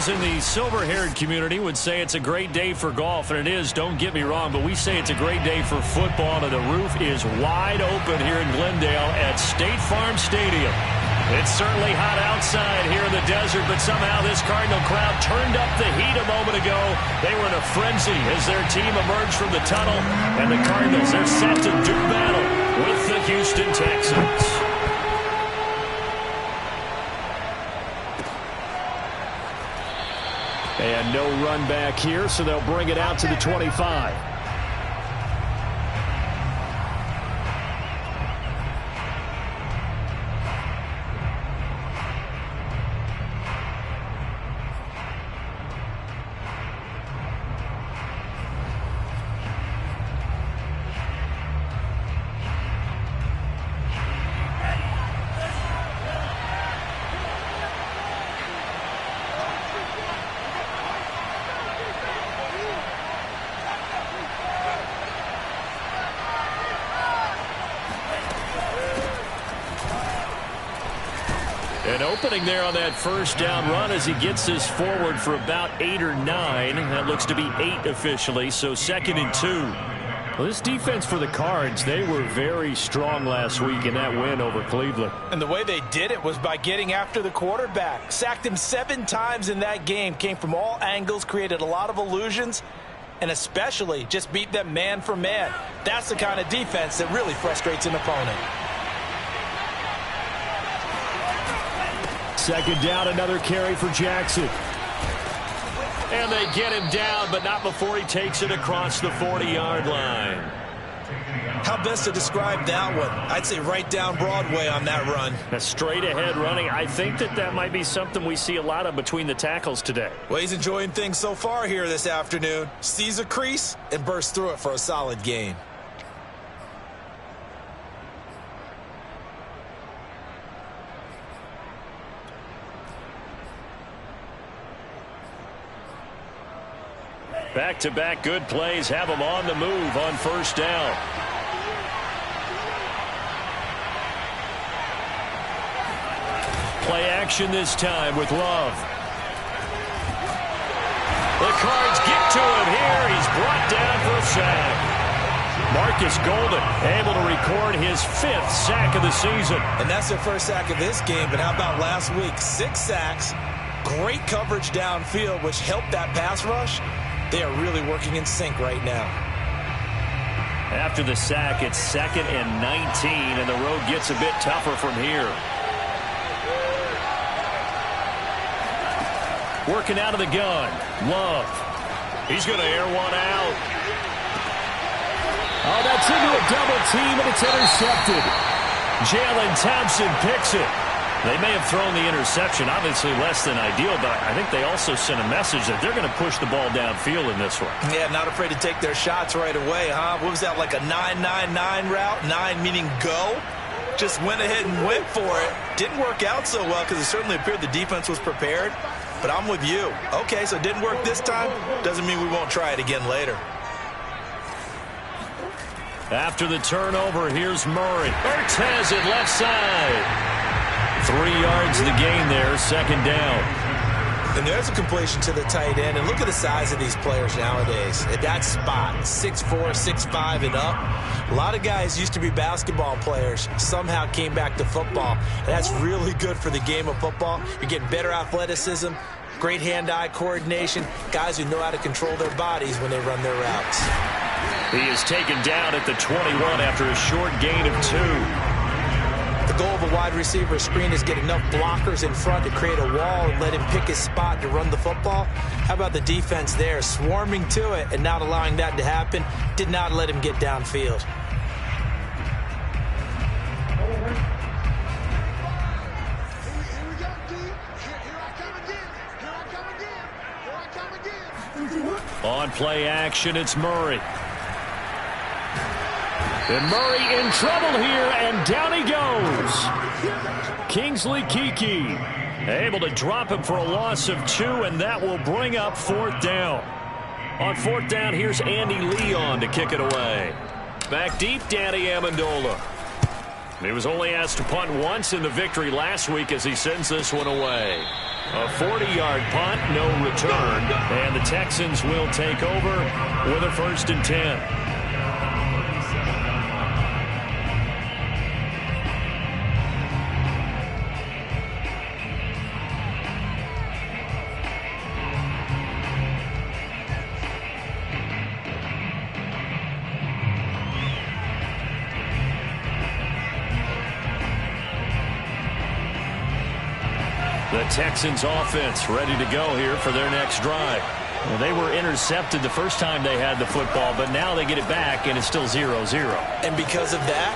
Those in the silver-haired community would say it's a great day for golf, and it is, don't get me wrong, but we say it's a great day for football, and the roof is wide open here in Glendale at State Farm Stadium. It's certainly hot outside here in the desert, but somehow this Cardinal crowd turned up the heat a moment ago. They were in a frenzy as their team emerged from the tunnel, and the Cardinals are set to do battle with the Houston Texans. And no run back here, so they'll bring it out to the 25. An opening there on that first down run as he gets this forward for about 8 or 9. That looks to be 8 officially, so 2nd and 2. Well, this defense for the Cards, they were very strong last week in that win over Cleveland. And the way they did it was by getting after the quarterback. Sacked him 7 times in that game. Came from all angles, created a lot of illusions, and especially just beat them man for man. That's the kind of defense that really frustrates an opponent. 2nd down, another carry for Jackson. And they get him down, but not before he takes it across the 40-yard line. How best to describe that one? I'd say right down Broadway on that run. A straight-ahead running. I think that might be something we see a lot of between the tackles today. Well, he's enjoying things so far here this afternoon. Sees a crease and bursts through it for a solid gain. Back-to-back good plays have them on the move on first down. Play action this time with Love. The Cards get to him here. He's brought down for a sack. Marcus Golden able to record his 5th sack of the season. And that's their first sack of this game, but how about last week? 6 sacks, great coverage downfield, which helped that pass rush. They are really working in sync right now. After the sack, it's 2nd and 19, and the road gets a bit tougher from here. Working out of the gun. Love. He's going to air one out. Oh, that's into a double team, and it's intercepted. Jalen Thompson picks it. They may have thrown the interception, obviously less than ideal, but I think they also sent a message that they're going to push the ball downfield in this one. Yeah, not afraid to take their shots right away, huh? What was that, like a 9-9-9 route? 9 meaning go? Just went ahead and went for it. Didn't work out so well because it certainly appeared the defense was prepared, but I'm with you. Okay, so it didn't work this time. Doesn't mean we won't try it again later. After the turnover, here's Murray. Ertz has it left side. 3 yards the gain there, 2nd down. And there's a completion to the tight end. And look at the size of these players nowadays. At that spot, 6'4", 6'5", and up. A lot of guys used to be basketball players, somehow came back to football. And that's really good for the game of football. You're getting better athleticism, great hand-eye coordination, guys who know how to control their bodies when they run their routes. He is taken down at the 21 after a short gain of 2. The goal of a wide receiver screen is get enough blockers in front to create a wall and let him pick his spot to run the football. How about the defense there, swarming to it and not allowing that to happen? Did not let him get downfield. On play action, it's Murray. And Murray in trouble here, and down he goes. Kingsley Keke able to drop him for a loss of 2, and that will bring up 4th down. On 4th down, here's Andy Leon to kick it away. Back deep, Danny Amendola. He was only asked to punt once in the victory last week as he sends this one away. A 40-yard punt, no return, and the Texans will take over with a 1st and 10. The Texans offense ready to go here for their next drive. Well, they were intercepted the first time they had the football, but now they get it back, and it's still 0-0. And because of that,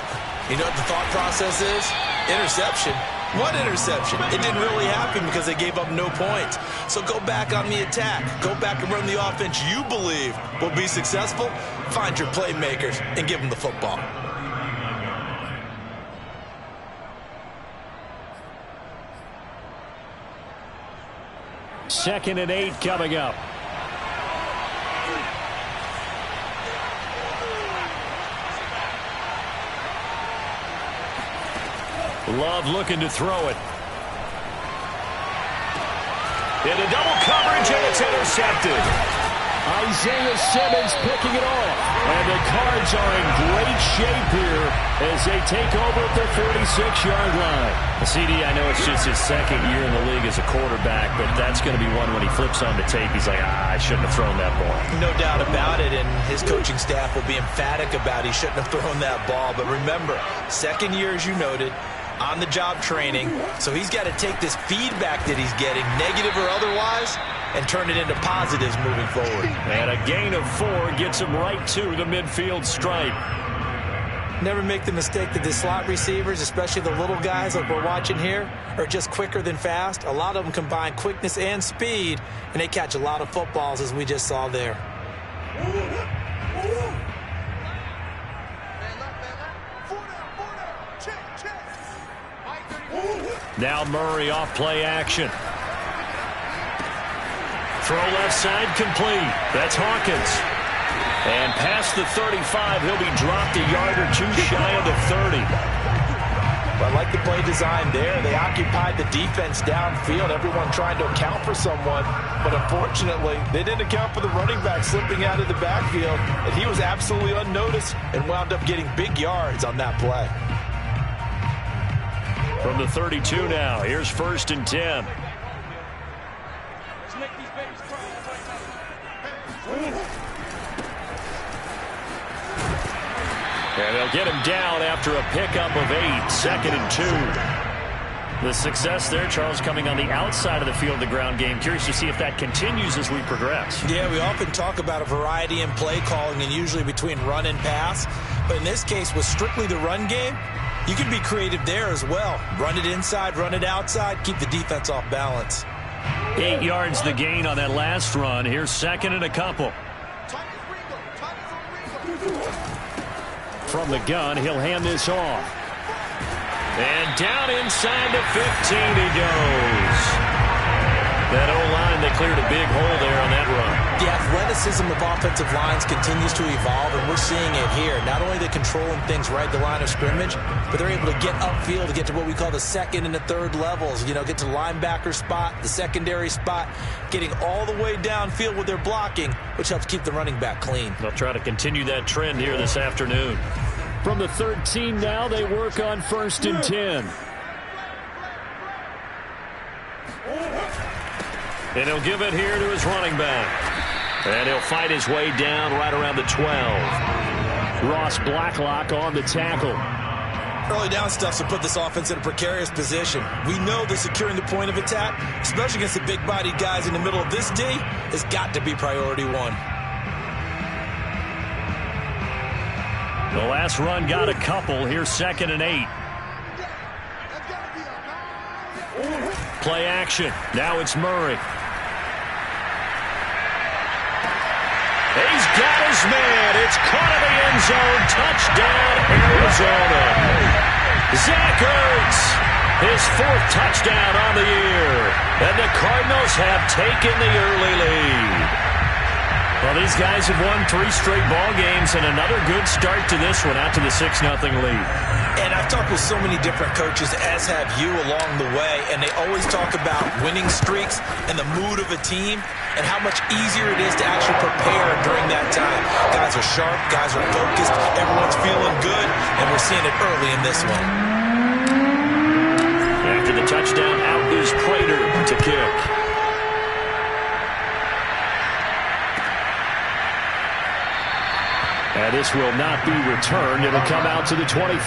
you know what the thought process is? Interception. What interception? It didn't really happen because they gave up no points. So go back on the attack. Go back and run the offense you believe will be successful. Find your playmakers and give them the football. Second and 8 coming up. Love looking to throw it. Into double coverage, and it's intercepted. Isaiah Simmons picking it off. And the Cards are in great shape here as they take over at their 46-yard line. CD, I know it's just his second year in the league as a quarterback, but that's going to be one when he flips on the tape. He's like, I shouldn't have thrown that ball. No doubt about it, and his coaching staff will be emphatic about he shouldn't have thrown that ball. But remember, second year, as you noted, on-the-job training, so he's got to take this feedback that he's getting, negative or otherwise, and turn it into positives moving forward. And a gain of 4 gets him right to the midfield stripe. Never make the mistake that the slot receivers, especially the little guys like we're watching here, are just quicker than fast. A lot of them combine quickness and speed, and they catch a lot of footballs, as we just saw there. Now Murray off play action. Throw left side complete. That's Hawkins. And past the 35, he'll be dropped a yard or two shy of the 30. Well, I like the play design there. They occupied the defense downfield, everyone trying to account for someone. But unfortunately, they didn't account for the running back slipping out of the backfield. And he was absolutely unnoticed and wound up getting big yards on that play. From the 32 now, here's 1st and 10. And they'll get him down after a pickup of 8, 2nd and 2. The success there, Charles, coming on the outside of the field, the ground game. Curious to see if that continues as we progress. Yeah, we often talk about a variety in play calling and usually between run and pass. But in this case, with strictly the run game, you can be creative there as well. Run it inside, run it outside, keep the defense off balance. 8 yards the gain on that last run. Here's 2nd and a couple. From the gun, he'll hand this off. And down inside the 15 he goes. That O-line, they cleared a big hole there on that run. The athleticism of offensive lines continues to evolve, and we're seeing it here. Not only are they controlling things right at the line of scrimmage, but they're able to get upfield to get to what we call the 2nd and the 3rd levels. You know, get to the linebacker spot, the secondary spot, getting all the way downfield with their blocking, which helps keep the running back clean. They'll try to continue that trend here this afternoon. From the 13 now, they work on 1st and 10. And he'll give it here to his running back. And he'll fight his way down right around the 12. Ross Blacklock on the tackle. Early down stuff to put this offense in a precarious position. We know that securing the point of attack, especially against the big-bodied guys in the middle of this D, has got to be priority 1. The last run got a couple. Here's 2nd and 8. Play action. Now it's Murray. He's got his man. It's caught in the end zone. Touchdown, Arizona. Zach Ertz, his 4th touchdown on the year. And the Cardinals have taken the early lead. Well, these guys have won 3 straight ball games and another good start to this one out to the 6-0 lead. And I've talked with so many different coaches, as have you, along the way, and they always talk about winning streaks and the mood of a team and how much easier it is to actually prepare during that time. Guys are sharp, guys are focused, everyone's feeling good, and we're seeing it early in this one. After the touchdown, out is Prater to kick. And this will not be returned. It'll come out to the 25.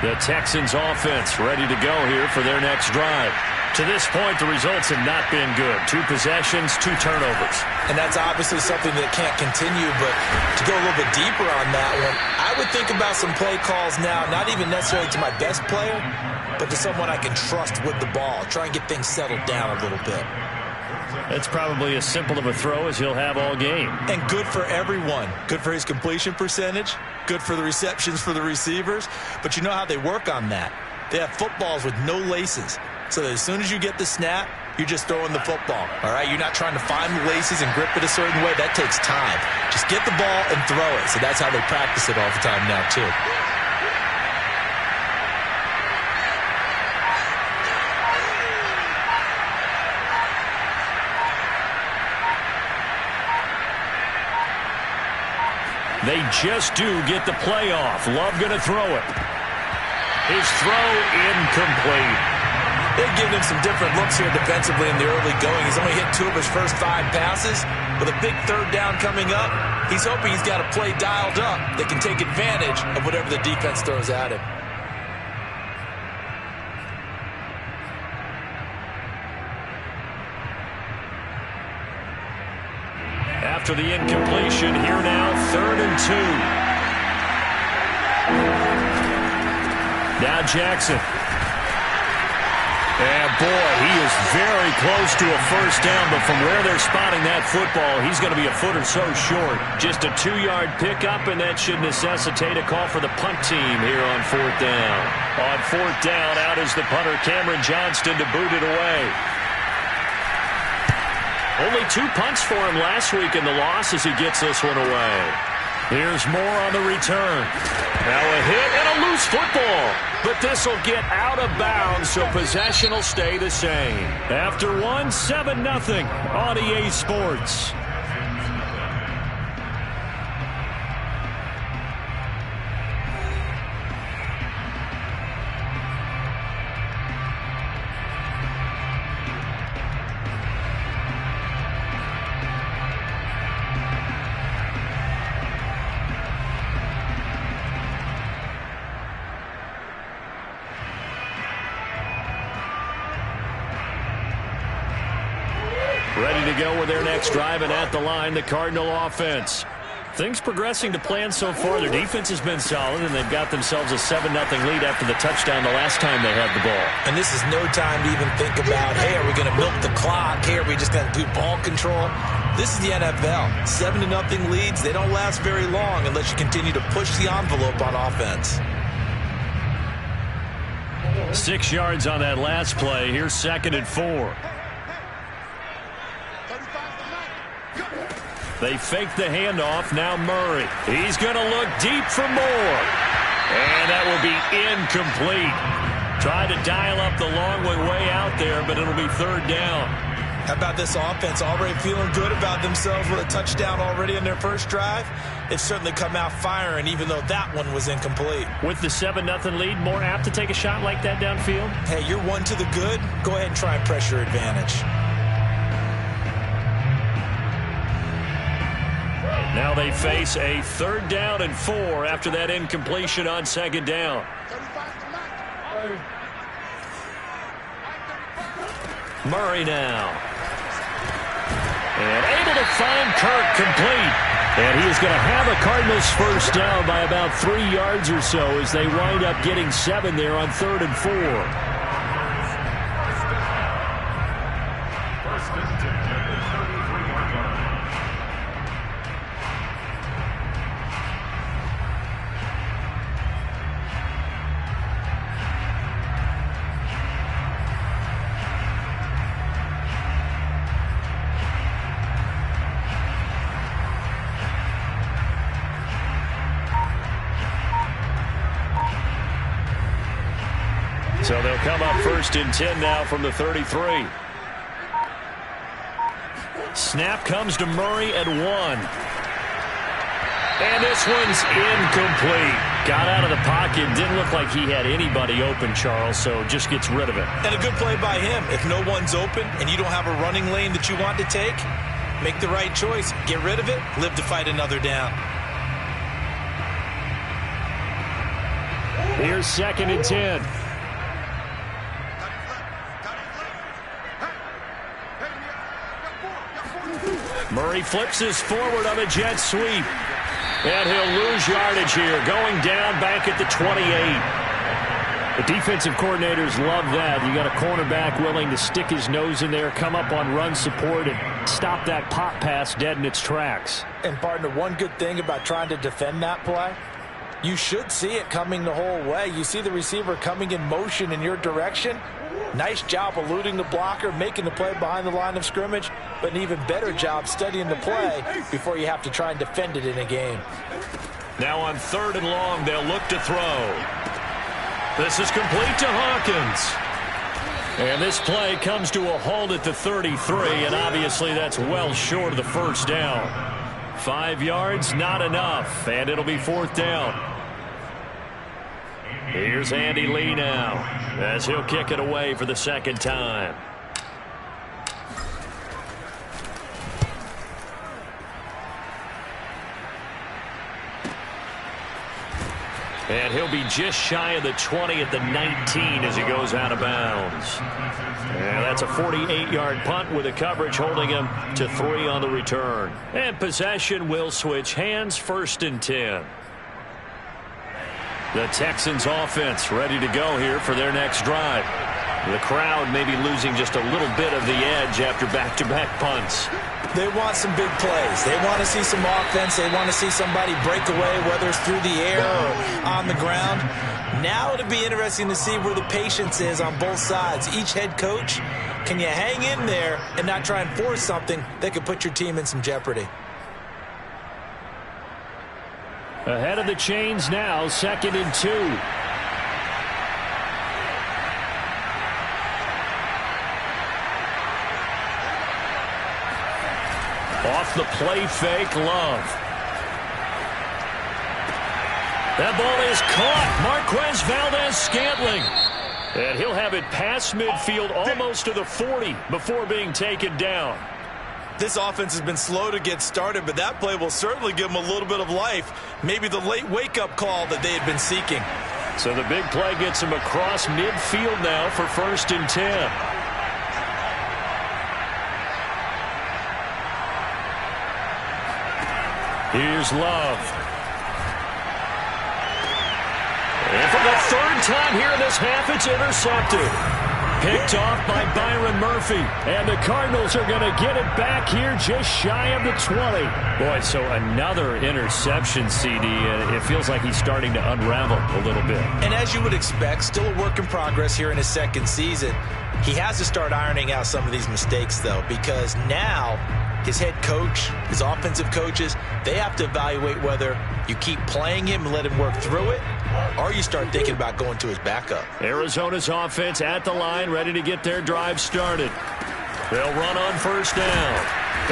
The Texans offense ready to go here for their next drive. To this point, the results have not been good. 2 possessions, 2 turnovers. And that's obviously something that can't continue, but to go a little bit deeper on that one, I would think about some play calls now, not even necessarily to my best player, but to someone I can trust with the ball. Try and get things settled down a little bit. That's probably as simple of a throw as he'll have all game. And good for everyone. Good for his completion percentage. Good for the receptions for the receivers. But you know how they work on that. They have footballs with no laces. So that as soon as you get the snap, you're just throwing the football. All right? You're not trying to find the laces and grip it a certain way. That takes time. Just get the ball and throw it. So that's how they practice it all the time now, too. They just do get the play off. Love going to throw it. His throw incomplete. They've given him some different looks here defensively in the early going. He's only hit 2 of his first 5 passes. With a big 3rd down coming up, he's hoping he's got a play dialed up that can take advantage of whatever the defense throws at him. After the incompletion, here now, 3rd and 2. Now Jackson. And boy, he is very close to a first down, but from where they're spotting that football, he's going to be a foot or so short. Just a 2-yard pickup, and that should necessitate a call for the punt team here on 4th down. On 4th down, out is the punter, Cameron Johnston, to boot it away. Only 2 punts for him last week in the loss as he gets this one away. Here's more on the return. Now a hit and a loose football. But this will get out of bounds, so possession will stay the same. After 7-0 on EA Sports. Ready to go with their next drive, and at the line, the Cardinal offense. Things progressing to plan so far. Their defense has been solid, and they've got themselves a 7-0 lead after the touchdown the last time they had the ball. And this is no time to even think about, hey, are we going to milk the clock? Hey, are we just going to do ball control? This is the NFL. 7-0 leads, they don't last very long unless you continue to push the envelope on offense. 6 yards on that last play. Here's 2nd and 4. They fake the handoff. Now Murray. He's going to look deep for more. And that will be incomplete. Tried to dial up the long way out there, but it'll be 3rd down. How about this offense? Already feeling good about themselves with a touchdown already in their first drive. They've certainly come out firing, even though that one was incomplete. With the 7-0 lead, more apt to take a shot like that downfield? Hey, you're 1 to the good. Go ahead and try and press your advantage. Now they face a 3rd down and 4 after that incompletion on 2nd down. Murray now. And able to find Kirk complete. And he is going to have a Cardinals first down by about 3 yards or so as they wind up getting 7 there on 3rd and 4. come up 1st and 10 now from the 33. Snap comes to Murray at 1. And this one's incomplete. Got out of the pocket. Didn't look like he had anybody open, Charles, so just gets rid of it. And a good play by him. If no one's open and you don't have a running lane that you want to take, make the right choice. Get rid of it. Live to fight another down. Here's 2nd and 10. Murray flips this forward on a jet sweep. And he'll lose yardage here. Going down back at the 28. The defensive coordinators love that. You got a cornerback willing to stick his nose in there, come up on run support, and stop that pop pass dead in its tracks. And, partner, one good thing about trying to defend that play, you should see it coming the whole way. You see the receiver coming in motion in your direction. Nice job eluding the blocker, making the play behind the line of scrimmage, but an even better job studying the play before you have to try and defend it in a game. Now on 3rd and long, they'll look to throw. This is complete to Hawkins. And this play comes to a halt at the 33, and obviously that's well short of the 1st down. 5 yards, not enough, and it'll be 4th down. Here's Andy Lee now, as he'll kick it away for the 2nd time. And he'll be just shy of the 20 at the 19 as he goes out of bounds. And that's a 48-yard punt with the coverage holding him to 3 on the return. And possession will switch hands, 1st and 10. The Texans offense ready to go here for their next drive. The crowd maybe losing just a little bit of the edge after back-to-back punts. They want some big plays. They want to see some offense. They want to see somebody break away, whether it's through the air or on the ground. Now it'll be interesting to see where the patience is on both sides. Each head coach, can you hang in there and not try and force something that could put your team in some jeopardy? Ahead of the chains now, 2nd and 2. Off the play fake, Love. That ball is caught. Marquez Valdez-Scantling. And he'll have it past midfield almost to the 40 before being taken down. This offense has been slow to get started, but that play will certainly give them a little bit of life. Maybe the late wake-up call that they had been seeking. So the big play gets him across midfield now for 1st and 10. Here's Love. And for the 3rd time here in this half, it's intercepted. Picked off by Byron Murphy. And the Cardinals are going to get it back here just shy of the 20. Boy, so another interception, CD. And it feels like he's starting to unravel a little bit. And as you would expect, still a work in progress here in his 2nd season. He has to start ironing out some of these mistakes, though, because now his head coach, his offensive coaches, they have to evaluate whether you keep playing him and let him work through it, or you start thinking about going to his backup. Arizona's offense at the line, ready to get their drive started. They'll run on 1st down.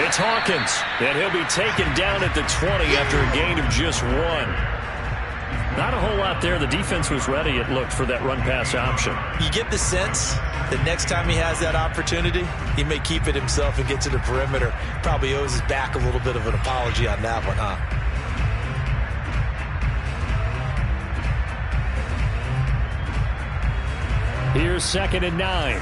It's Hawkins, and he'll be taken down at the 20 after a gain of just 1. Not a whole lot there. The defense was ready, it looked, for that run-pass option. You get the sense that next time he has that opportunity, he may keep it himself and get to the perimeter. Probably owes his back a little bit of an apology on that one, huh? Here's 2nd and 9.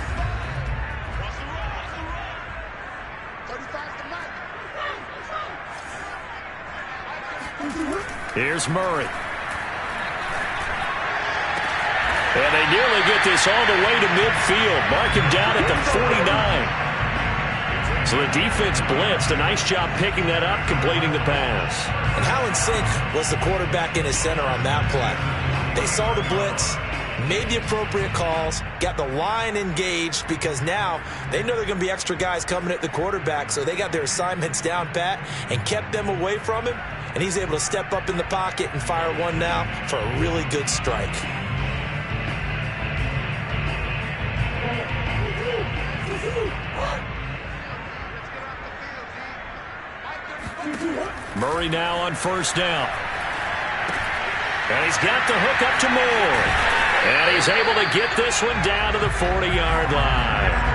Here's Murray. And they nearly get this all the way to midfield. Mark him down at the 49. So the defense blitzed. A nice job picking that up, completing the pass. And how in sync was the quarterback in his center on that play? They saw the blitz, made the appropriate calls, got the line engaged, because now they know there are going to be extra guys coming at the quarterback, so they got their assignments down pat and kept them away from him, and he's able to step up in the pocket and fire one now for a really good strike. Murray now on first down. And he's got the hook up to Moore. And he's able to get this one down to the 40-yard line.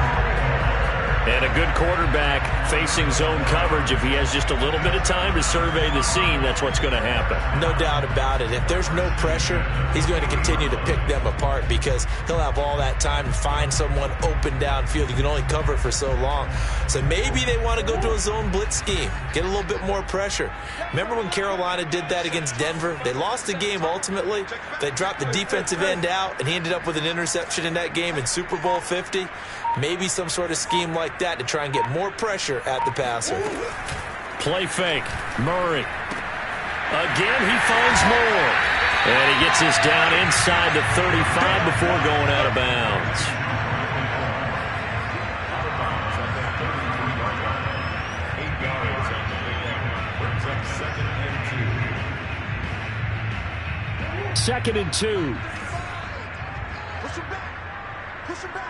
And a good quarterback facing zone coverage. If he has just a little bit of time to survey the scene, that's what's going to happen. No doubt about it. If there's no pressure, he's going to continue to pick them apart because he'll have all that time to find someone open downfield. You can only cover for so long. So maybe they want to go to a zone blitz scheme, get a little bit more pressure. Remember when Carolina did that against Denver? They lost the game ultimately. They dropped the defensive end out, and he ended up with an interception in that game in Super Bowl 50. Maybe some sort of scheme like that to try and get more pressure at the passer. Play fake. Murray. Again, he finds Moore. And he gets this down inside the 35 before going out of bounds. Second and 2. Push him back. Push him back.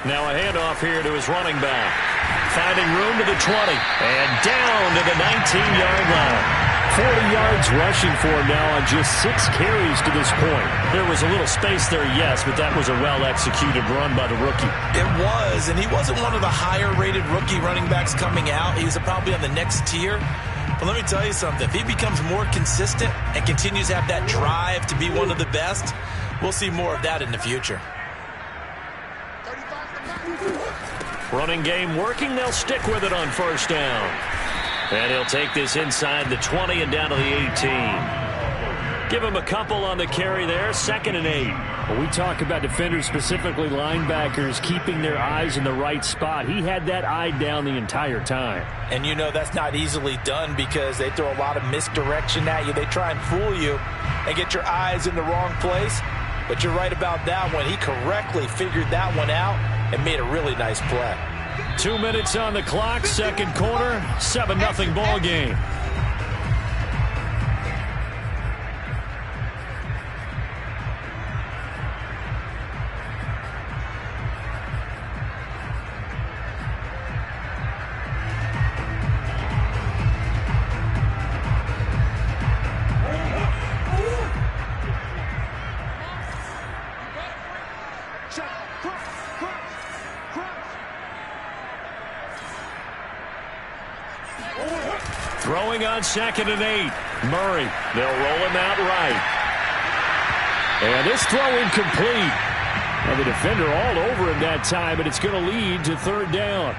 Now a handoff here to his running back. Finding room to the 20. And down to the 19-yard line. 40 yards rushing for him now on just 6 carries to this point. There was a little space there, yes, but that was a well-executed run by the rookie. It was, and he wasn't one of the higher-rated rookie running backs coming out. He was probably on the next tier. But let me tell you something. If he becomes more consistent and continues to have that drive to be one of the best, we'll see more of that in the future. Running game working. They'll stick with it on first down. And he'll take this inside the 20 and down to the 18. Give him a couple on the carry there. 2nd and 8. Well, we talk about defenders, specifically linebackers, keeping their eyes in the right spot. He had that eye down the entire time. And you know that's not easily done because they throw a lot of misdirection at you. They try and fool you and get your eyes in the wrong place. But you're right about that one. He correctly figured that one out and made a really nice play. 2 minutes on the clock, second quarter, 7-0 ball game. Throwing on 2nd and 8. Murray. They'll roll him out right. And this throw incomplete. And the defender all over him that time, and it's going to lead to 3rd down.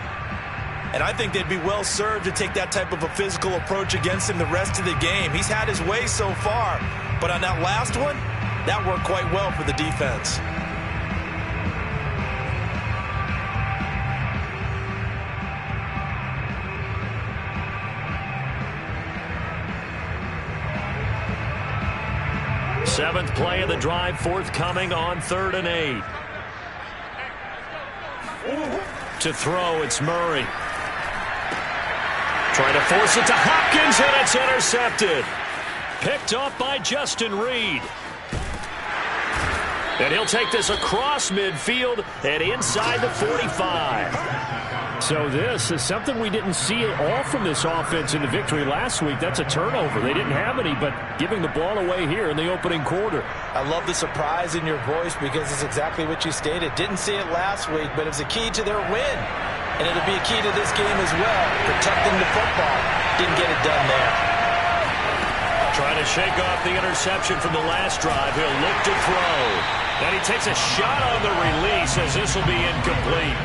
And I think they'd be well served to take that type of a physical approach against him the rest of the game. He's had his way so far, but on that last one, that worked quite well for the defense. Seventh play of the drive, forthcoming on 3rd and 8. To throw, it's Murray. Trying to force it to Hopkins, and it's intercepted. Picked off by Justin Reed. And he'll take this across midfield and inside the 45. So this is something we didn't see at all from this offense in the victory last week. That's a turnover. They didn't have any, but giving the ball away here in the opening quarter. I love the surprise in your voice because it's exactly what you stated. Didn't see it last week, but it's a key to their win. And it'll be a key to this game as well, protecting the football. Didn't get it done there. Trying to shake off the interception from the last drive. He'll look to throw. And he takes a shot on the release as this will be incomplete.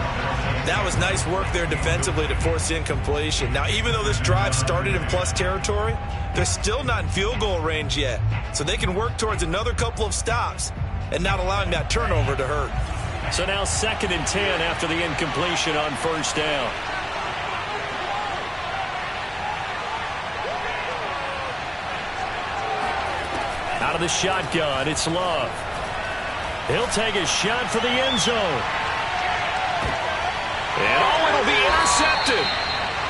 That was nice work there defensively to force incompletion. Now, even though this drive started in plus territory, they're still not in field goal range yet. So they can work towards another couple of stops and not allowing that turnover to hurt. So now 2nd and 10 after the incompletion on first down. Out of the shotgun, it's Love. He'll take a shot for the end zone. And it'll be intercepted.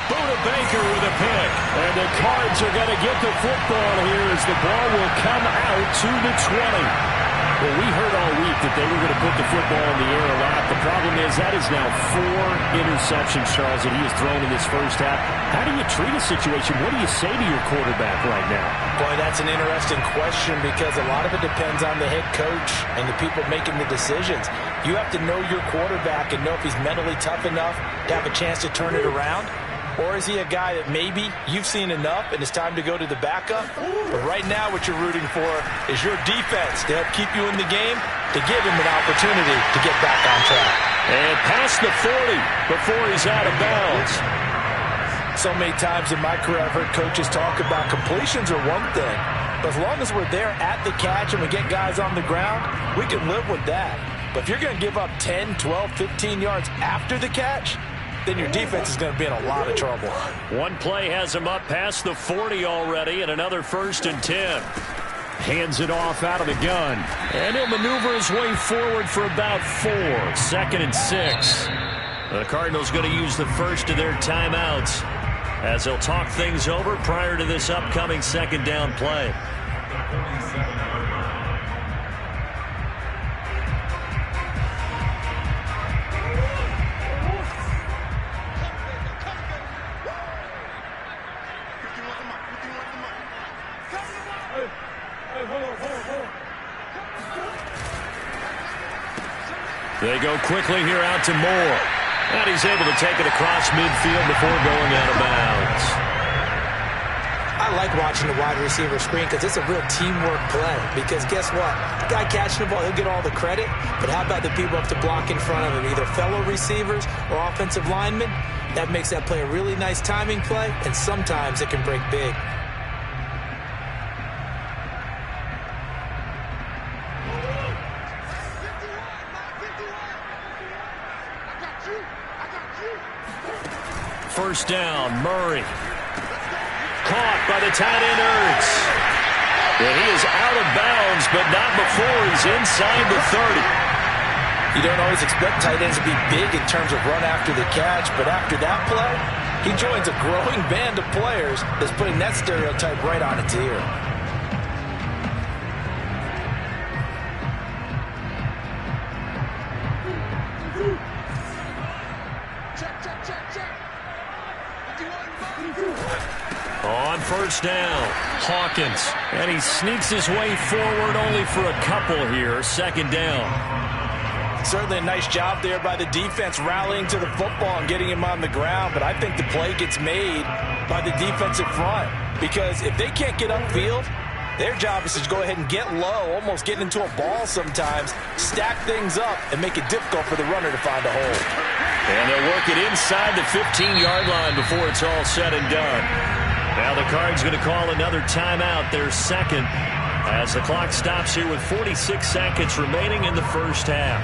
Buda Baker with a pick. And the Cards are going to get the football here as the ball will come out to the 20. Well, we heard all week that they were going to put the football in the air a lot. The problem is that is now 4 interceptions, Charles, that he has thrown in this first half. How do you treat a situation? What do you say to your quarterback right now? Boy, that's an interesting question because a lot of it depends on the head coach and the people making the decisions. You have to know your quarterback and know if he's mentally tough enough to have a chance to turn it around. Or is he a guy that maybe you've seen enough and it's time to go to the backup? But right now what you're rooting for is your defense to help keep you in the game, to give him an opportunity to get back on track. And past the 40 before he's out of bounds. So many times in my career I've heard coaches talk about completions are one thing. But as long as we're there at the catch and we get guys on the ground, we can live with that. But if you're going to give up 10, 12, 15 yards after the catch, then your defense is going to be in a lot of trouble. One play has him up past the 40 already, and another 1st and 10. Hands it off out of the gun. And he'll maneuver his way forward for about 4. 2nd and 6. The Cardinals going to use the first of their timeouts as they'll talk things over prior to this upcoming 2nd down play. They go quickly here out to Moore. And he's able to take it across midfield before going out of bounds. I like watching the wide receiver screen because it's a real teamwork play. Because guess what? The guy catching the ball, he'll get all the credit. But how about the people up to block in front of him, either fellow receivers or offensive linemen? That makes that play a really nice timing play, and sometimes it can break big. First down, Murray. Caught by the tight end, Ertz. And he is out of bounds, but not before he's inside the 30. You don't always expect tight ends to be big in terms of run after the catch, but after that play, he joins a growing band of players that's putting that stereotype right on its ear. On first down, Hawkins. And he sneaks his way forward only for a couple here. 2nd down. Certainly a nice job there by the defense rallying to the football and getting him on the ground. But I think the play gets made by the defensive front. Because if they can't get upfield, their job is to go ahead and get low, almost get into a ball sometimes, stack things up, and make it difficult for the runner to find a hole. And they'll work it inside the 15-yard line before it's all said and done. Now the Cards going to call another timeout, their 2nd, as the clock stops here with 46 seconds remaining in the first half.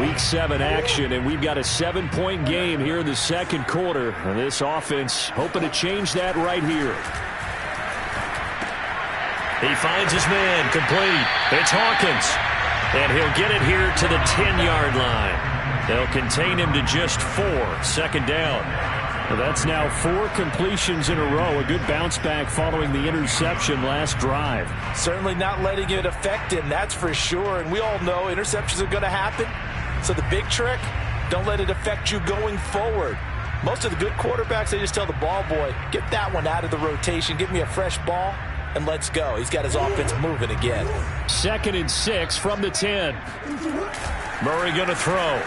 Week 7 action, and we've got a 7-point game here in the 2nd quarter. And this offense hoping to change that right here. He finds his man, complete. It's Hawkins. And he'll get it here to the 10-yard line. They'll contain him to just 4. 2nd down. Well, that's now 4 completions in a row. A good bounce back following the interception last drive. Certainly not letting it affect him, that's for sure. And we all know interceptions are going to happen. So the big trick, don't let it affect you going forward. Most of the good quarterbacks, they just tell the ball boy, get that one out of the rotation, give me a fresh ball, and let's go. He's got his offense moving again. 2nd and 6 from the 10. Murray going to throw.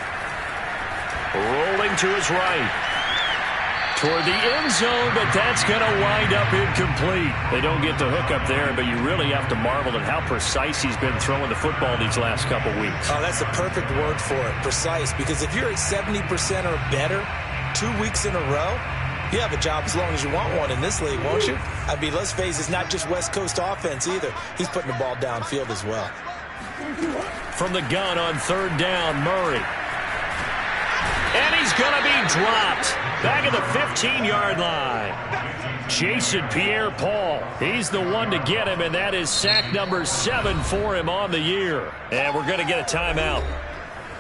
Rolling to his right. Toward the end zone, but that's going to wind up incomplete. They don't get the hook up there, but you really have to marvel at how precise he's been throwing the football these last couple weeks. Oh, that's the perfect word for it, precise, because if you're at 70% or better 2 weeks in a row, you have a job as long as you want one in this league, won't you? I mean, let's face it, it's not just West Coast offense either. He's putting the ball downfield as well. From the gun on 3rd down, Murray. And he's going to be dropped. back at the 15-yard line. Jason Pierre-Paul, he's the one to get him, and that is sack number 7 for him on the year. And we're going to get a timeout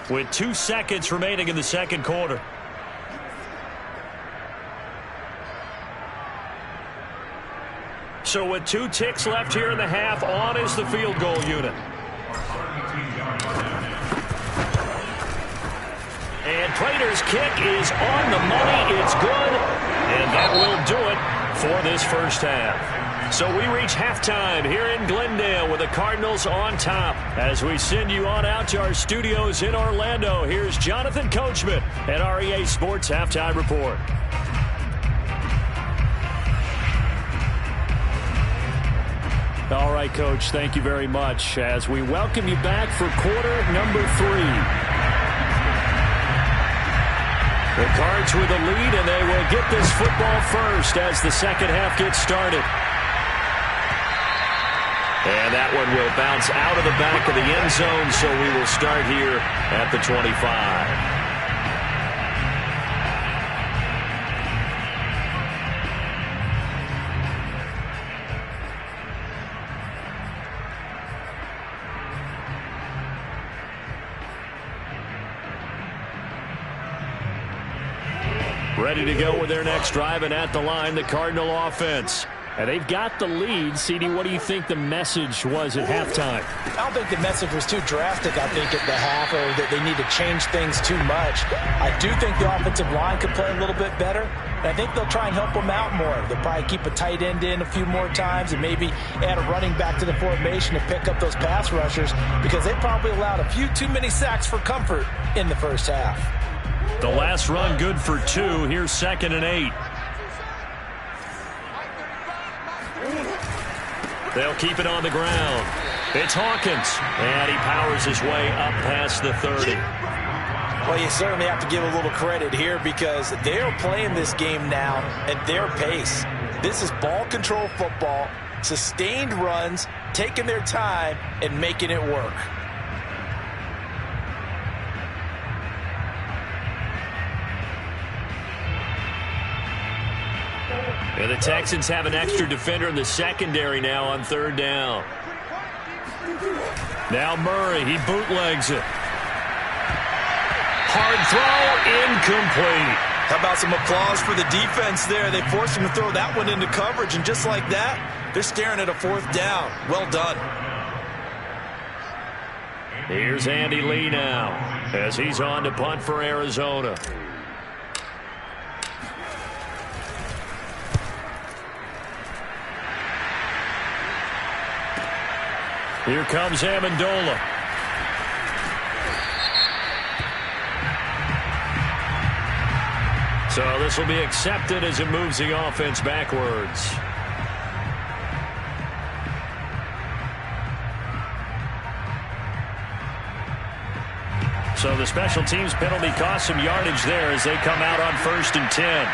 with 2 seconds remaining in the second quarter. So with 2 ticks left here in the half, on is the field goal unit. And Prater's kick is on the money. It's good. And that will do it for this first half. So we reach halftime here in Glendale with the Cardinals on top. As we send you on out to our studios in Orlando, here's Jonathan Coachman at REA Sports Halftime Report. All right, Coach, thank you very much as we welcome you back for quarter number 3. The Cards with a lead, and they will get this football first as the second half gets started. And that one will bounce out of the back of the end zone, so we will start here at the 25. Ready to go with their next drive, and at the line, the Cardinal offense. And they've got the lead. CD, what do you think the message was at halftime? I don't think the message was too drastic, I think, at the half, or that they need to change things too much. I do think the offensive line could play a little bit better, and I think they'll try and help them out more. They'll probably keep a tight end in a few more times and maybe add a running back to the formation to pick up those pass rushers, because they probably allowed a few too many sacks for comfort in the first half. The last run good for 2. Here's 2nd and 8. They'll keep it on the ground. It's Hawkins, and he powers his way up past the 30. Well, you certainly have to give a little credit here because they're playing this game now at their pace. This is ball control football, sustained runs, taking their time, and making it work. And the Texans have an extra defender in the secondary now on 3rd down. Now Murray, he bootlegs it. Hard throw, incomplete. How about some applause for the defense there? They forced him to throw that one into coverage, and just like that, they're staring at a 4th down. Well done. Here's Andy Lee now as he's on to punt for Arizona. Here comes Amendola. So this will be accepted as it moves the offense backwards. So the special teams penalty cost some yardage there as they come out on 1st and 10.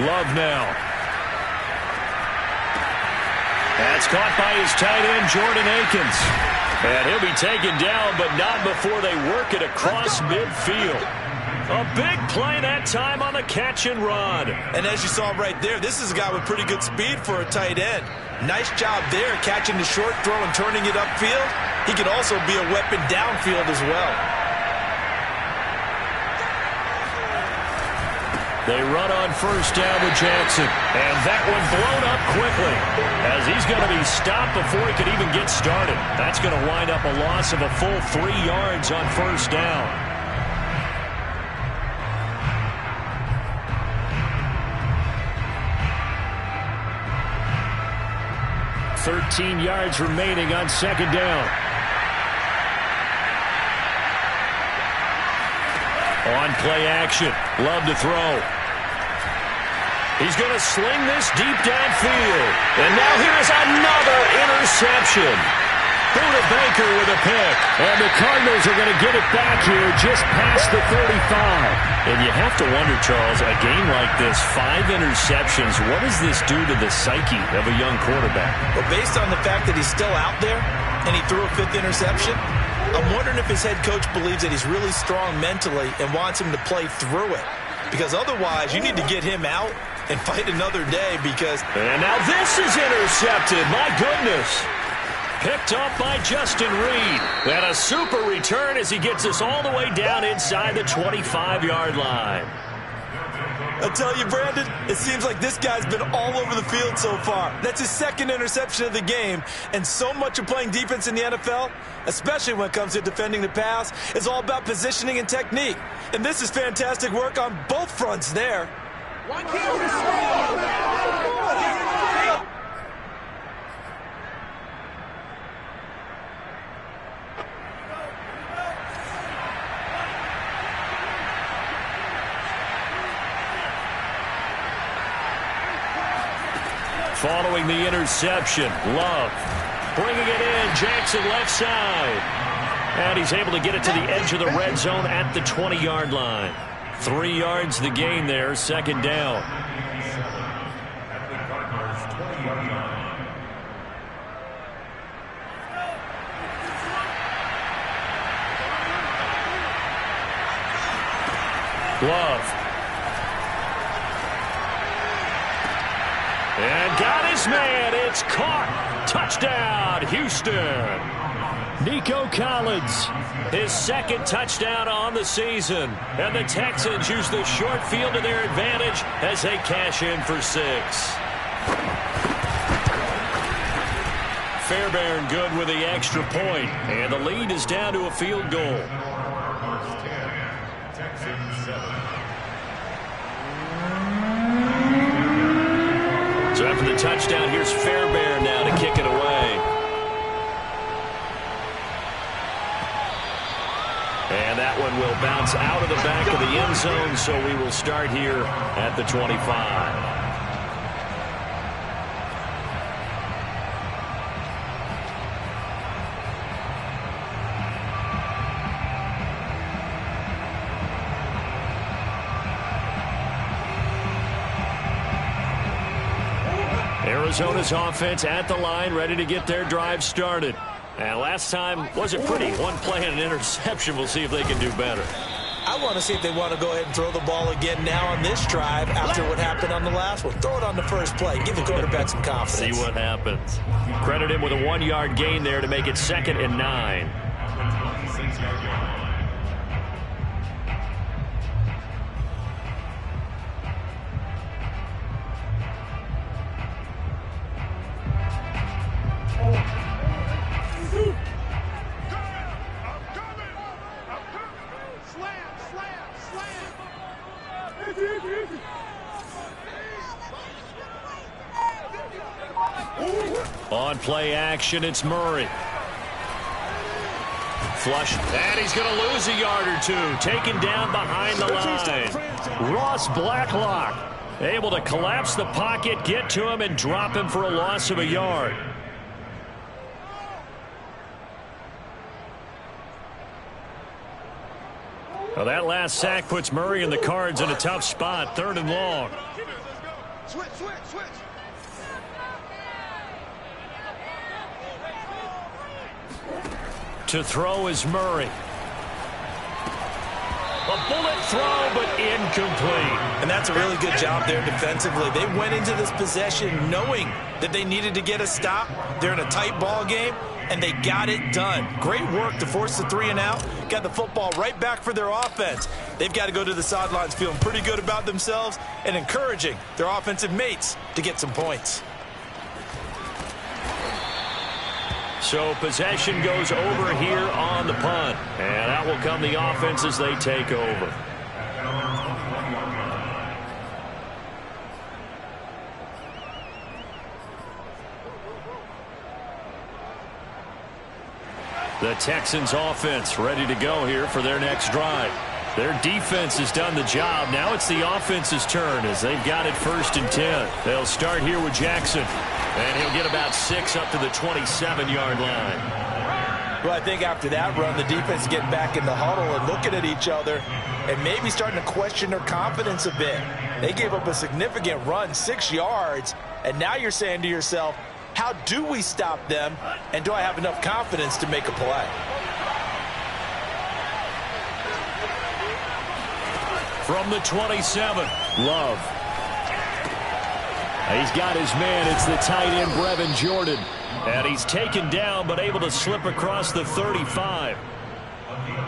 Love now. That's caught by his tight end, Jordan Akins. And he'll be taken down, but not before they work it across midfield. A big play that time on the catch and run. And as you saw right there, this is a guy with pretty good speed for a tight end. Nice job there, catching the short throw and turning it upfield. He can also be a weapon downfield as well. They run on 1st down with Jackson. And that one blown up quickly as he's going to be stopped before he could even get started. That's going to wind up a loss of a full 3 yards on 1st down. 13 yards remaining on 2nd down. On play action. Love to throw. He's going to sling this deep downfield. And now here's another interception. Buda Baker with a pick. And the Cardinals are going to get it back here just past the 35. And you have to wonder, Charles, a game like this, 5 interceptions, what does this do to the psyche of a young quarterback? Well, based on the fact that he's still out there and he threw a 5th interception, I'm wondering if his head coach believes that he's really strong mentally and wants him to play through it. Because otherwise, you need to get him out and fight another day because... And now this is intercepted. My goodness. Picked up by Justin Reed. And a super return as he gets us all the way down inside the 25-yard line. I tell you, Brandon, it seems like this guy's been all over the field so far. That's his 2nd interception of the game. And so much of playing defense in the NFL, especially when it comes to defending the pass, is all about positioning and technique. And this is fantastic work on both fronts there. Following the interception, Love bringing it in, Jackson left side. And he's able to get it to the edge of the red zone at the 20-yard line. 3 yards the gain there, 2nd down. Love. And got his man. It's caught. Touchdown, Houston. Nico Collins, his 2nd touchdown on the season. And the Texans use the short field to their advantage as they cash in for 6. Fairbairn good with the extra point. And the lead is down to a field goal. So after the touchdown, here's Fairbairn now to kick it away. And that one will bounce out of the back of the end zone, so we will start here at the 25. Arizona's offense at the line, ready to get their drive started. And last time wasn't pretty. One play and an interception. We'll see if they can do better. I want to see if they want to go ahead and throw the ball again now on this drive after what happened on the last one. Throw it on the first play. Give the quarterback some confidence. See what happens. Credit him with a 1-yard gain there to make it 2nd and 9. On play action, it's Murray. Flush, and he's going to lose a yard or 2. Taken down behind the line. Ross Blacklock able to collapse the pocket, get to him, and drop him for a loss of a yard. Well, that last sack puts Murray and the Cards in a tough spot. 3rd and long. Switch. To throw is Murray. A bullet throw, but incomplete. And that's a really good job there defensively. They went into this possession knowing that they needed to get a stop. They're in a tight ball game, and they got it done. Great work to force the 3 and out. Got the football right back for their offense. They've got to go to the sidelines feeling pretty good about themselves and encouraging their offensive mates to get some points. So possession goes over here on the punt. And out will come the offense as they take over. The Texans offense ready to go here for their next drive. Their defense has done the job. Now it's the offense's turn as they've got it 1st and 10. They'll start here with Jackson. And he'll get about 6 up to the 27-yard line. Well, I think after that run, the defense getting back in the huddle and looking at each other and maybe starting to question their confidence a bit. They gave up a significant run, 6 yards, and now you're saying to yourself, how do we stop them, and do I have enough confidence to make a play? From the 27, Love. He's got his man. It's the tight end, Brevin Jordan. and he's taken down but able to slip across the 35.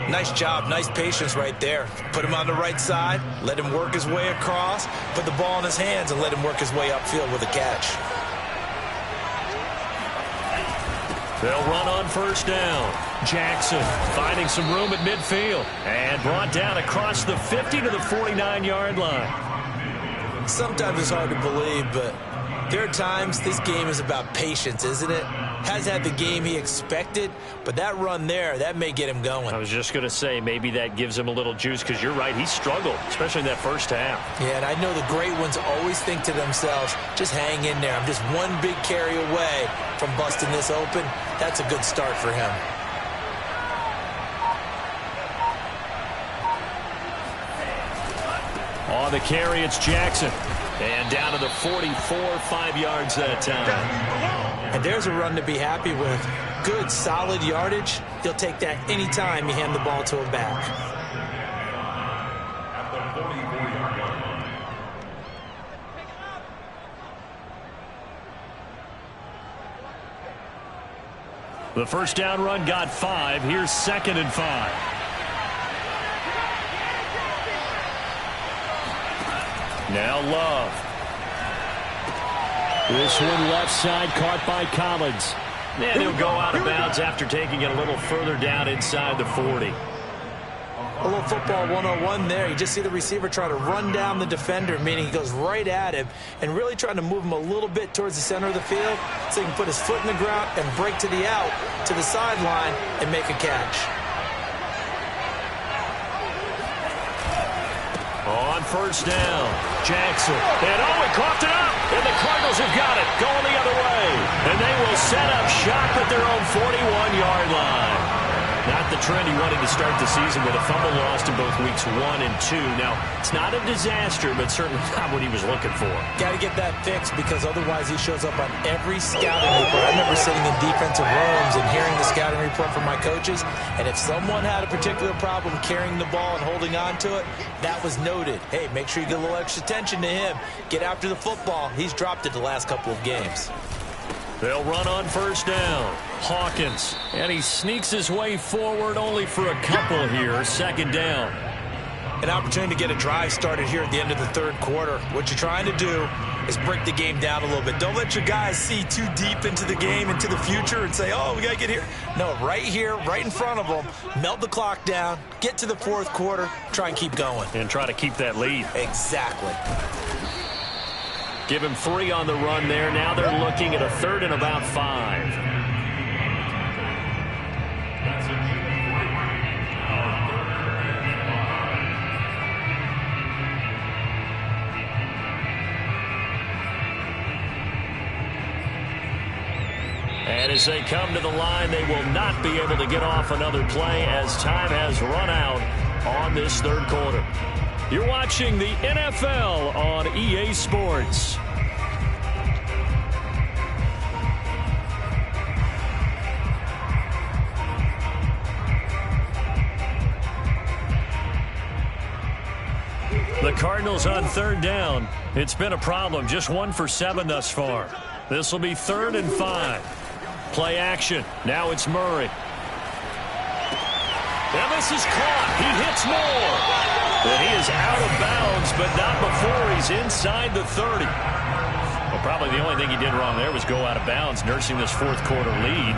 Nice job, nice patience right there. Put him on the right side, let him work his way across, put the ball in his hands, and let him work his way upfield with a catch. They'll run on first down. Jackson finding some room at midfield and brought down across the 50 to the 49-yard line. Sometimes it's hard to believe, but there are times this game is about patience, isn't it? Hasn't had the game he expected, but that run there, that may get him going. I was just going to say, maybe that gives him a little juice, because you're right, he struggled, especially in that first half. Yeah, and I know the great ones always think to themselves, just hang in there. I'm just one big carry away from busting this open. That's a good start for him. On the carry, it's Jackson. And down to the 44, 5 yards that time. And there's a run to be happy with. Good, solid yardage. He'll take that any time you hand the ball to him back. The first down run got 5. Here's 2nd and 5. Now Love. This one left side caught by Collins. And he'll go out of bounds after taking it a little further down inside the 40. A little football 101 there. You just see the receiver try to run down the defender, meaning he goes right at him and really trying to move him a little bit towards the center of the field so he can put his foot in the ground and break to the out, to the sideline, and make a catch. On first down, Jackson. And he coughed it up. And the Cardinals have got it, going the other way. And they will set up shop at their own 41-yard line. Not the trend he wanted to start the season with a fumble lost in both weeks 1 and 2. Now, it's not a disaster, but certainly not what he was looking for. Got to get that fixed, because otherwise he shows up on every scouting report. I remember sitting in defensive rooms and hearing the scouting report from my coaches, and if someone had a particular problem carrying the ball and holding on to it, that was noted. Hey, make sure you get a little extra attention to him. Get after the football. He's dropped it the last couple of games. They'll run on first down. Hawkins. And he sneaks his way forward only for a couple here. 2nd down. An opportunity to get a drive started here at the end of the third quarter. What you're trying to do is break the game down a little bit. Don't let your guys see too deep into the game, into the future, and say, oh, we got to get here. No, right here, right in front of them. Melt the clock down. Get to the fourth quarter. Try and keep going. And try to keep that lead. Exactly. Give him 3 on the run there. Now they're looking at a 3rd and about 5. And as they come to the line, they will not be able to get off another play as time has run out on this third quarter. You're watching the NFL on EA Sports. The Cardinals on 3rd down. It's been a problem. Just 1 for 7 thus far. This will be 3rd and 5. Play action. Now it's Murray. And this is caught. He hits more. And he is out of bounds, but not before he's inside the 30. Well, probably the only thing he did wrong there was go out of bounds, nursing this fourth quarter lead.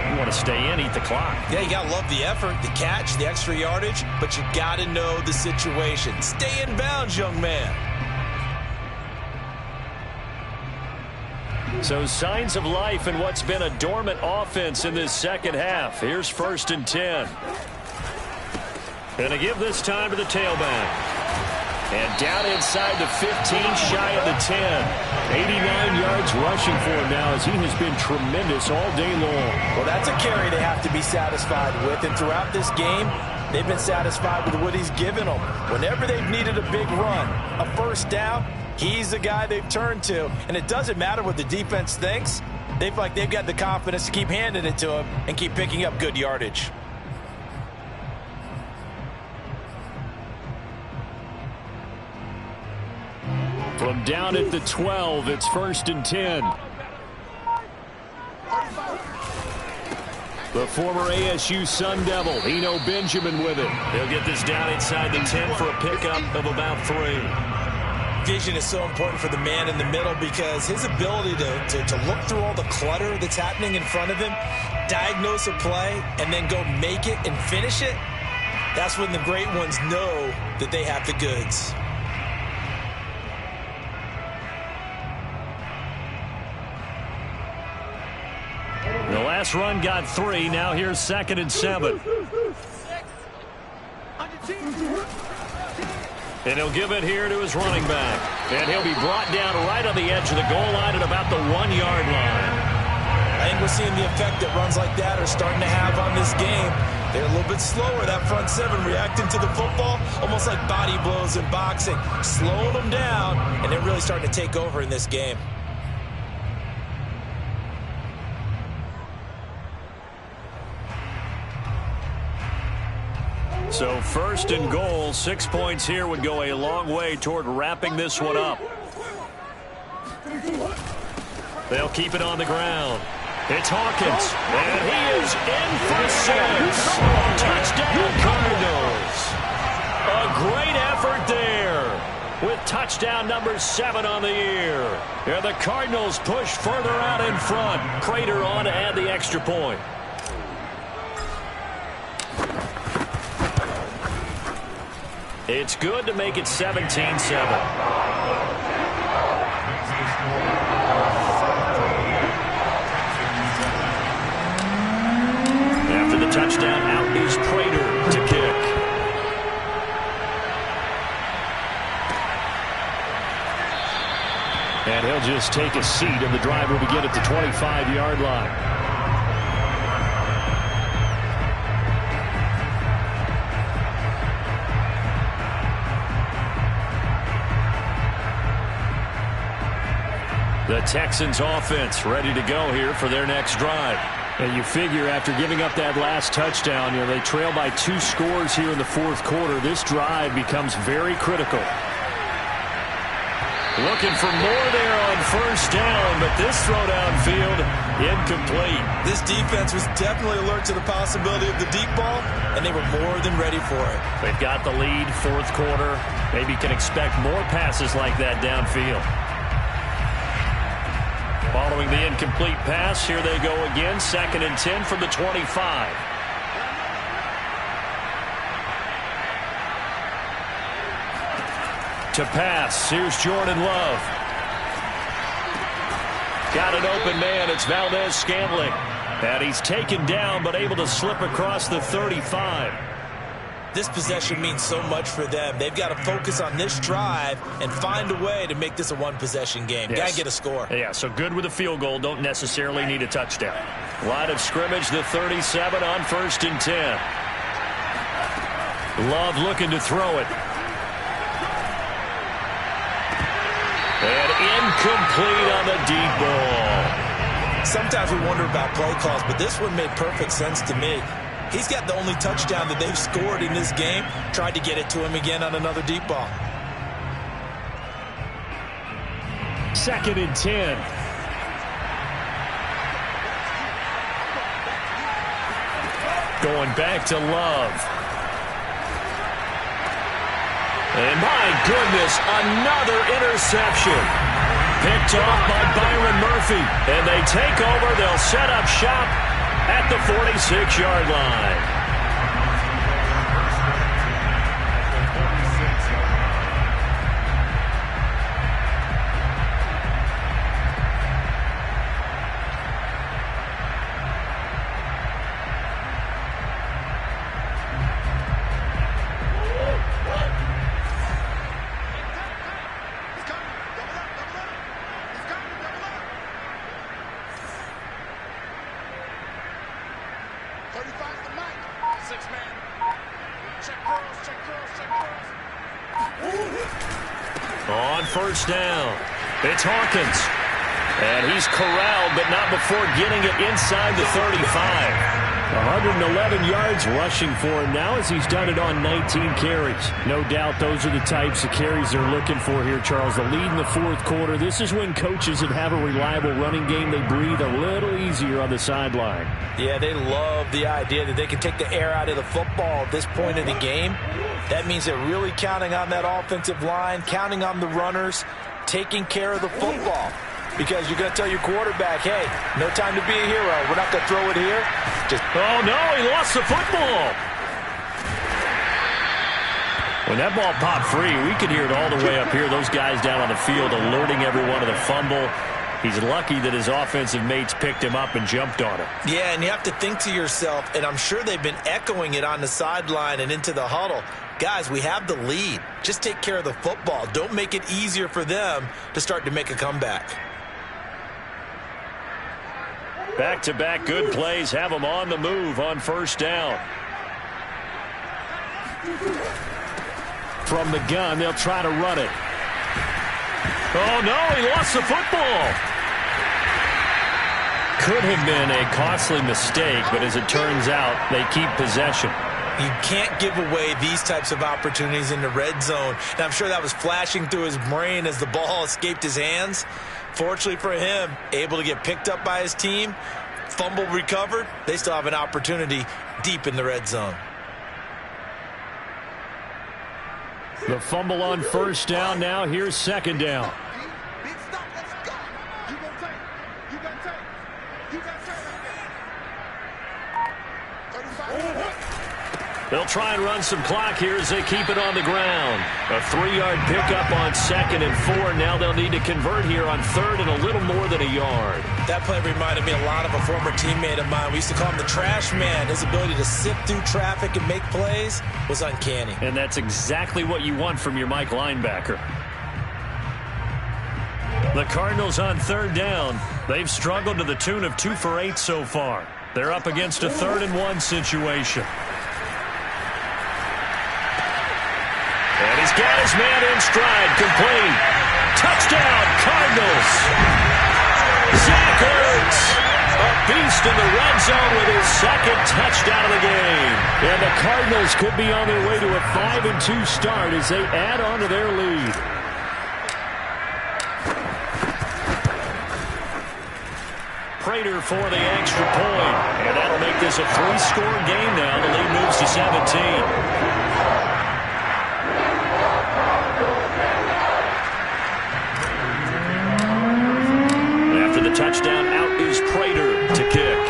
You want to stay in, eat the clock. Yeah, you got to love the effort, the catch, the extra yardage, but you got to know the situation. Stay in bounds, young man. So signs of life in what's been a dormant offense in this second half. Here's 1st and 10. Going to give this time to the tailback. And down inside the 15, shy of the 10. 89 yards rushing for him now as he has been tremendous all day long. Well, that's a carry they have to be satisfied with. And throughout this game, they've been satisfied with what he's given them. Whenever they've needed a big run, a first down, he's the guy they've turned to. And it doesn't matter what the defense thinks. They feel like they've got the confidence to keep handing it to him and keep picking up good yardage. From down at the 12, it's 1st and 10. The former ASU Sun Devil, Eno Benjamin with it. They'll get this down inside the 10 for a pickup of about 3. Vision is so important for the man in the middle because his ability to look through all the clutter that's happening in front of him, diagnose a play, and then go make it and finish it, that's when the great ones know that they have the goods. The last run got 3. Now here's 2nd and 7. And he'll give it here to his running back. And he'll be brought down right on the edge of the goal line at about the 1-yard line. I think we're seeing the effect that runs like that are starting to have on this game. They're a little bit slower, that front 7, reacting to the football, almost like body blows in boxing, slowing them down, and they're really starting to take over in this game. So 1st and goal, 6 points here would go a long way toward wrapping this one up. They'll keep it on the ground. It's Hawkins, and he is in for 6. Touchdown, Cardinals. A great effort there with touchdown number 7 on the year. And the Cardinals push further out in front. Prater on to add the extra point. It's good to make it 17-7. After the touchdown, out is Prater to kick. And he'll just take a seat, and the drive will begin at the 25-yard line. The Texans offense ready to go here for their next drive. And you figure after giving up that last touchdown, they trail by 2 scores here in the 4th quarter. This drive becomes very critical. Looking for more there on 1st down, but this throw downfield incomplete. This defense was definitely alert to the possibility of the deep ball, and they were more than ready for it. They've got the lead, 4th quarter. Maybe can expect more passes like that downfield. Following the incomplete pass, here they go again. 2nd and 10 from the 25. To pass, here's Jordan Love. Got an open man, it's Valdez-Scantling. And he's taken down, but able to slip across the 35. This possession means so much for them. They've got to focus on this drive and find a way to make this a one-possession game. Yes. Got to get a score. Yeah, so good with a field goal. Don't necessarily need a touchdown. Line of scrimmage, the 37 on 1st and 10. Love looking to throw it. And incomplete on the deep ball. Sometimes we wonder about play calls, but this one made perfect sense to me. He's got the only touchdown that they've scored in this game. Tried to get it to him again on another deep ball. 2nd and 10. Going back to Love. And my goodness, another interception. Picked off by Byron Murphy. And they take over. They'll set up shop at the 46-yard line. 6-man. Check cross, check cross, check cross. On first down, it's Hawkins. And he's corralled, but not before getting it inside the 35. 111 yards rushing for him now as he's done it on 19 carries. No doubt those are the types of carries they're looking for here, Charles. The lead in the fourth quarter. This is when coaches that have a reliable running game, they breathe a little easier on the sideline. Yeah, they love the idea that they can take the air out of the football at this point in the game. That means they're really counting on that offensive line, counting on the runners, taking care of the football. Because you're going to tell your quarterback, hey, no time to be a hero. We're not going to throw it here. Oh, no, he lost the football. When that ball popped free, we could hear it all the way up here. Those guys down on the field alerting everyone of the fumble. He's lucky that his offensive mates picked him up and jumped on him. Yeah, and you have to think to yourself, and I'm sure they've been echoing it on the sideline and into the huddle. Guys, we have the lead. Just take care of the football. Don't make it easier for them to start to make a comeback. Back-to-back good plays have them on the move on first down. From the gun, they'll try to run it. Oh, no, he lost the football. Could have been a costly mistake, but as it turns out, they keep possession. You can't give away these types of opportunities in the red zone. And I'm sure that was flashing through his brain as the ball escaped his hands. Fortunately for him, able to get picked up by his team, fumble recovered. They still have an opportunity deep in the red zone. The fumble on first down. Now here's second down. Big stop, let's go. You gonna take. You gonna take. You gonna take. 35. They'll try and run some clock here as they keep it on the ground. A 3-yard pickup on 2nd and 4. Now they'll need to convert here on 3rd and a little more than a yard. That play reminded me a lot of a former teammate of mine. We used to call him the trash man. His ability to sift through traffic and make plays was uncanny. And that's exactly what you want from your Mike linebacker. The Cardinals on 3rd down. They've struggled to the tune of 2 for 8 so far. They're up against a 3rd and 1 situation. And he's got his man in stride, complete. Touchdown, Cardinals. Zach Ertz, a beast in the red zone with his 2nd touchdown of the game. And the Cardinals could be on their way to a 5-2 start as they add on to their lead. Prater for the extra point. And that'll make this a 3-score game now. The lead moves to 17. Touchdown, out is Prater to kick.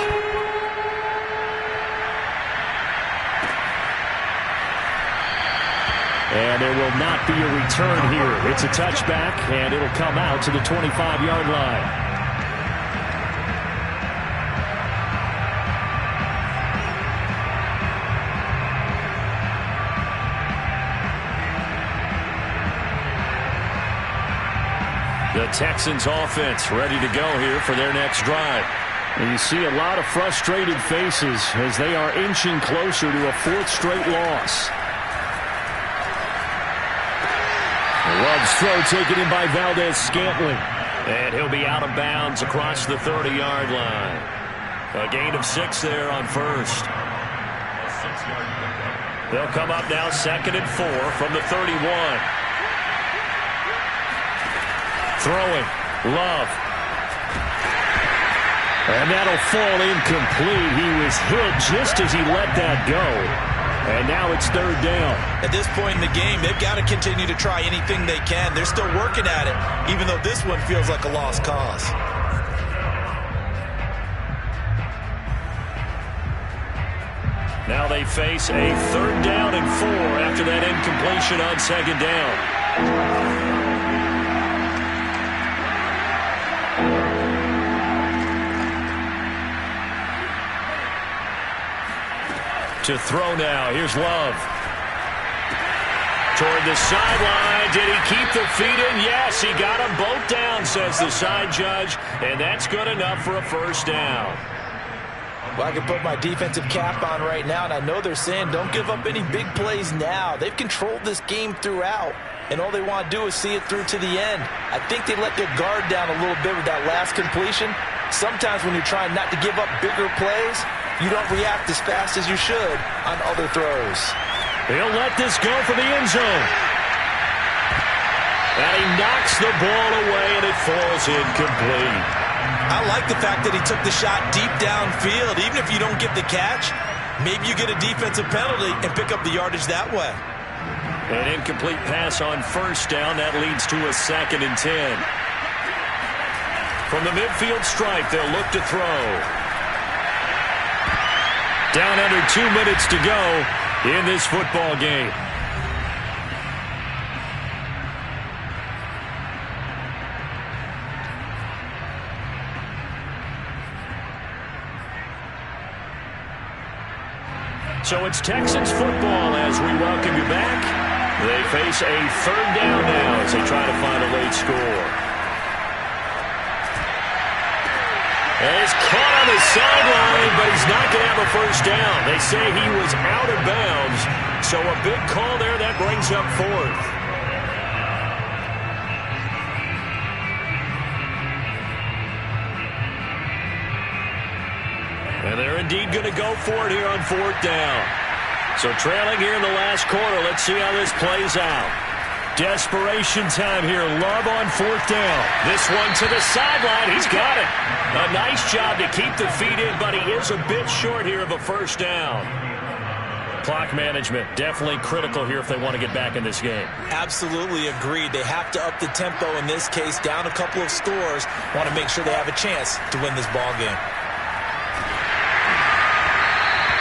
And there will not be a return here. It's a touchback, and it'll come out to the 25-yard line. The Texans offense ready to go here for their next drive. And you see a lot of frustrated faces as they are inching closer to a 4th straight loss. Love's throw taken in by Valdez-Scantling. And he'll be out of bounds across the 30-yard line. A gain of 6 there on first. They'll come up now 2nd and 4 from the 31. Throwing, Love. And that'll fall incomplete. He was hit just as he let that go. And now it's 3rd down. At this point in the game, they've got to continue to try anything they can. They're still working at it, even though this one feels like a lost cause. Now they face a 3rd down and 4 after that incompletion on 2nd down. To throw now. Here's Love. Toward the sideline. Did he keep the feet in? Yes, he got them both down, says the side judge. And that's good enough for a 1st down. Well, I can put my defensive cap on right now, and I know they're saying don't give up any big plays now. They've controlled this game throughout, and all they want to do is see it through to the end. I think they let their guard down a little bit with that last completion. Sometimes when you're trying not to give up bigger plays, you don't react as fast as you should on other throws. He'll let this go for the end zone. And he knocks the ball away, and it falls incomplete. I like the fact that he took the shot deep downfield. Even if you don't get the catch, maybe you get a defensive penalty and pick up the yardage that way. An incomplete pass on first down. That leads to a 2nd and 10. From the midfield stripe, they'll look to throw. Down under 2 minutes to go in this football game. So it's Texans football as we welcome you back. They face a 3rd down now as they try to find a late score. And he's caught on the sideline, but he's not going to have a first down. They say he was out of bounds, so a big call there that brings up 4th. And they're indeed going to go for it here on 4th down. So trailing here in the last quarter. Let's see how this plays out. Desperation time here. Love on 4th down. This one to the sideline. He's got it. A nice job to keep the feet in, but he is a bit short here of a first down. Clock management definitely critical here if they want to get back in this game. Absolutely agreed. They have to up the tempo in this case. Down a couple of scores. Want to make sure they have a chance to win this ball game.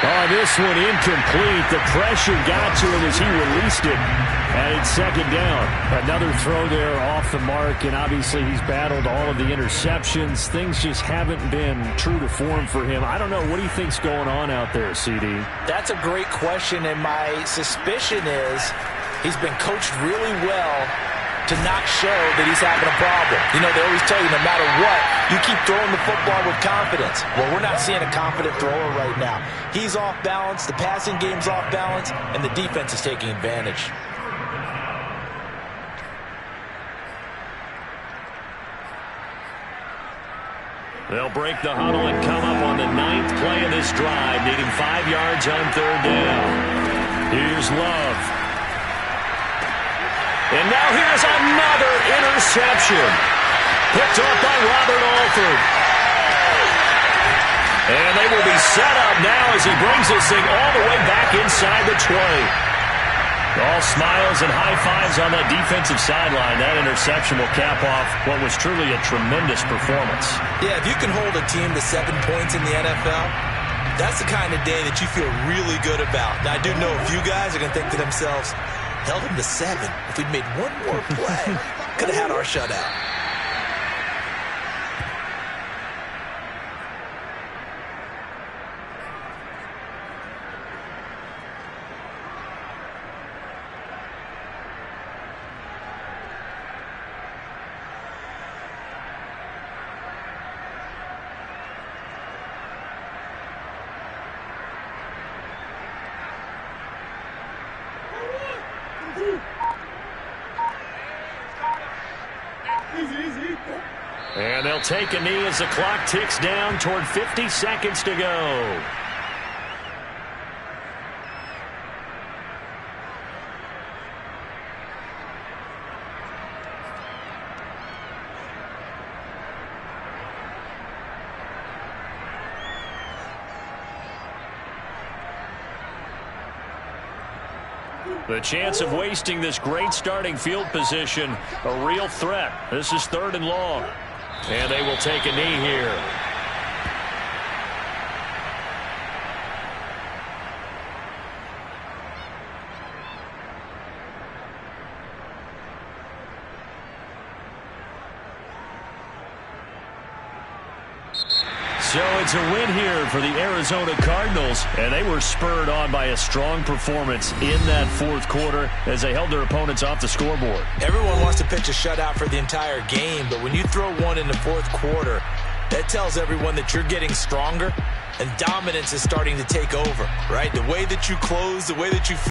Oh, this one incomplete. The pressure got to him as he released it. And it's 2nd down. Another throw there off the mark, and obviously he's battled all of the interceptions. Things just haven't been true to form for him. I don't know. What do you think's going on out there, CD? That's a great question, and my suspicion is he's been coached really well to not show that he's having a problem. You know, they always tell you no matter what, you keep throwing the football with confidence. Well, we're not seeing a confident thrower right now. He's off balance, the passing game's off balance, and the defense is taking advantage. They'll break the huddle and come up on the 9th play of this drive, needing 5 yards on 3rd down. Here's Love. And now here's another interception. Picked off by Robert Alford. And they will be set up now as he brings this thing all the way back inside the 20. All smiles and high fives on that defensive sideline. That interception will cap off what was truly a tremendous performance. Yeah, if you can hold a team to 7 points in the NFL, that's the kind of day that you feel really good about. Now, I do know a few guys are going to think to themselves, held him to 7. If we'd made one more play, could have had our shutout. And they'll take a knee as the clock ticks down toward 50 seconds to go. The chance of wasting this great starting field position, a real threat. This is 3rd and long. And they will take a knee here. So it's a win here for the Arizona Cardinals, and they were spurred on by a strong performance in that 4th quarter as they held their opponents off the scoreboard. Everyone wants to pitch a shutout for the entire game, but when you throw one in the 4th quarter, that tells everyone that you're getting stronger and dominance is starting to take over, right? The way that you close, the way that you